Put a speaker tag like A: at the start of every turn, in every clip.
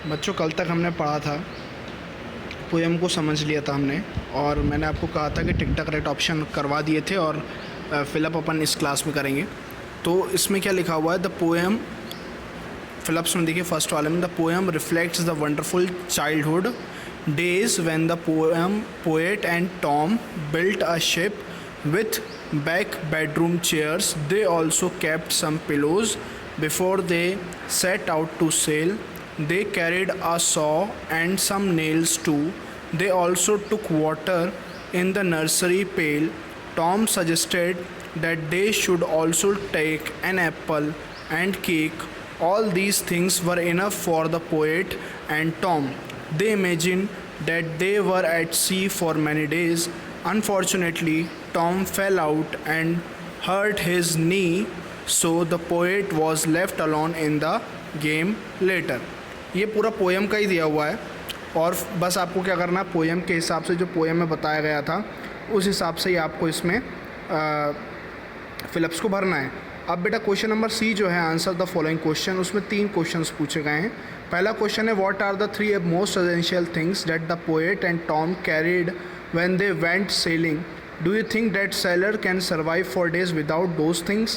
A: बच्चों कल तक हमने पढ़ा था, पोएम को समझ लिया था हमने, और मैंने आपको कहा था कि टिक द करेक्ट ऑप्शन करवा दिए थे और फिलअप अपन इस क्लास में करेंगे। तो इसमें क्या लिखा हुआ है, द पोएम फिलअप्स में देखिए फर्स्ट वाले में, the poem reflects the wonderful childhood days when the poet and Tom built a ship with back bedroom chairs. They also kept some pillows before they set out to sail. They carried a saw and some nails too. They also took water in the nursery pail. Tom suggested that they should also take an apple and cake. All these things were enough for the poet and Tom. They imagined that they were at sea for many days. Unfortunately, Tom fell out and hurt his knee, so the poet was left alone in the game later. ये पूरा poem का ही दिया हुआ है और बस आपको क्या करना है, पोएम के हिसाब से जो पोएम में बताया गया था उस हिसाब से ही आपको इसमें फिलअप्स को भरना है। अब बेटा क्वेश्चन नंबर सी जो है, आंसर द फॉलोइंग क्वेश्चन, उसमें 3 क्वेश्चंस पूछे गए हैं। पहला क्वेश्चन है, what are the 3 most essential things that the poet and Tom carried when they went sailing? Do you think that sailor can survive for days without those things?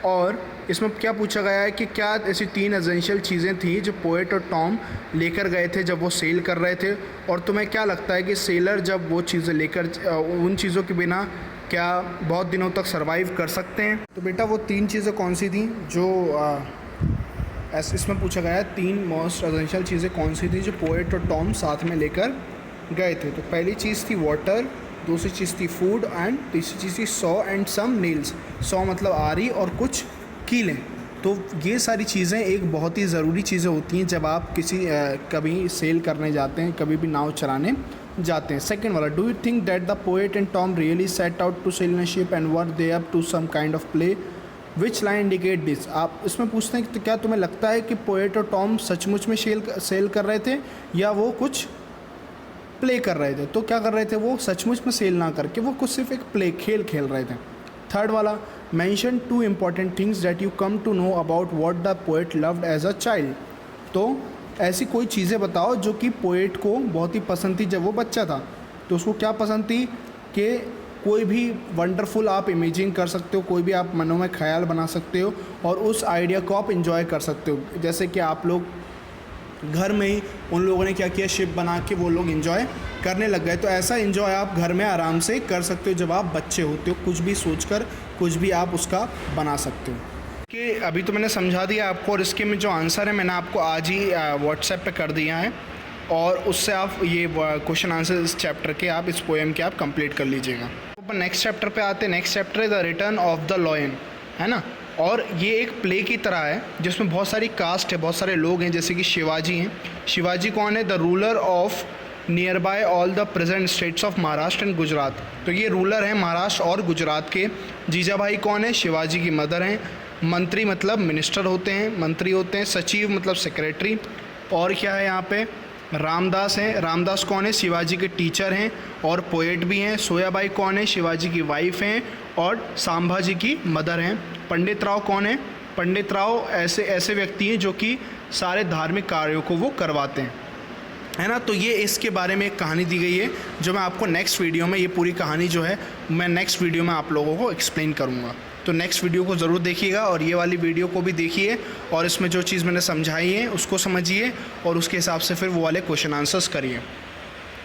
A: और इसमें क्या पूछा गया है कि क्या ऐसी 3 एसेंशियल चीज़ें थी जो पोएट और टॉम लेकर गए थे जब वो सेल कर रहे थे, और तुम्हें क्या लगता है कि सेलर जब वो चीज़ें लेकर उन चीज़ों के बिना क्या बहुत दिनों तक सर्वाइव कर सकते हैं? तो बेटा वो 3 चीज़ें कौन सी थी जो इसमें पूछा गया है, 3 मोस्ट एसेंशियल चीज़ें कौन सी थी जो पोएट और टॉम साथ में लेकर गए थे? तो पहली चीज़ थी वाटर, दूसरी चीज़ थी फूड एंड तीसरी चीज़ थी saw and some nails. Saw मतलब आरी और कुछ कीलें। तो ये सारी चीज़ें एक बहुत ही ज़रूरी चीज़ें होती हैं जब आप किसी कभी सेल करने जाते हैं, कभी भी नाव चलाने जाते हैं। सेकेंड वाला, do you think that the poet and Tom really set out to sail in a ship and were they up to some kind of play? Which line indicate this? आप इसमें पूछते हैं कि क्या तुम्हें लगता है कि पोएट और टॉम सचमुच में सेल कर रहे थे या वो कुछ प्ले कर रहे थे? तो क्या कर रहे थे, वो सचमुच में सेल ना करके वो कुछ सिर्फ एक खेल खेल रहे थे। थर्ड वाला, mention 2 important things that you come to know about what the poet loved as a child. तो ऐसी कोई चीज़ें बताओ जो कि पोएट को बहुत ही पसंद थी जब वो बच्चा था। तो उसको क्या पसंद थी कि कोई भी वंडरफुल आप इमेजिन कर सकते हो, कोई भी आप मनों में ख्याल बना सकते हो और उस आइडिया को आप इंजॉय कर सकते हो। जैसे कि आप लोग घर में ही उन लोगों ने क्या किया, शिप बना के वो लोग एंजॉय करने लग गए। तो ऐसा एंजॉय आप घर में आराम से कर सकते हो जब आप बच्चे होते हो, कुछ भी सोचकर कुछ भी आप उसका बना सकते हो। कि अभी तो मैंने समझा दिया आपको, और इसके में जो आंसर है मैंने आपको आज ही व्हाट्सएप पे कर दिया है, और उससे आप ये क्वेश्चन आंसर इस चैप्टर के आप इस पोएम के आप कंप्लीट कर लीजिएगा। तो नेक्स्ट चैप्टर पे आते हैं। नेक्स्ट चैप्टर है the return of the lion, है ना। और ये एक प्ले की तरह है जिसमें बहुत सारी कास्ट है, बहुत सारे लोग हैं, जैसे कि शिवाजी हैं। शिवाजी कौन है? The ruler of near by all the present states of Maharashtra and Gujarat. तो ये रूलर हैं महाराष्ट्र और गुजरात के। जीजाबाई कौन है? शिवाजी की मदर हैं। मंत्री मतलब मिनिस्टर होते हैं, मंत्री होते हैं। सचिव मतलब सेक्रेटरी। और क्या है यहाँ पे? रामदास हैं। रामदास कौन है? शिवाजी के टीचर हैं और पोएट भी हैं। सोयाबाई कौन है? शिवाजी की वाइफ हैं और संभाजी की मदर हैं। पंडित राव कौन है? पंडित राव ऐसे व्यक्ति हैं जो कि सारे धार्मिक कार्यों को वो करवाते हैं, है ना। तो ये इसके बारे में एक कहानी दी गई है जो मैं आपको नेक्स्ट वीडियो में, ये पूरी कहानी जो है मैं नेक्स्ट वीडियो में आप लोगों को एक्सप्लेन करूँगा। तो नेक्स्ट वीडियो को ज़रूर देखिएगा और ये वाली वीडियो को भी देखिए और इसमें जो चीज़ मैंने समझाई है उसको समझिए और उसके हिसाब से फिर वो वाले क्वेश्चन आंसर्स करिए।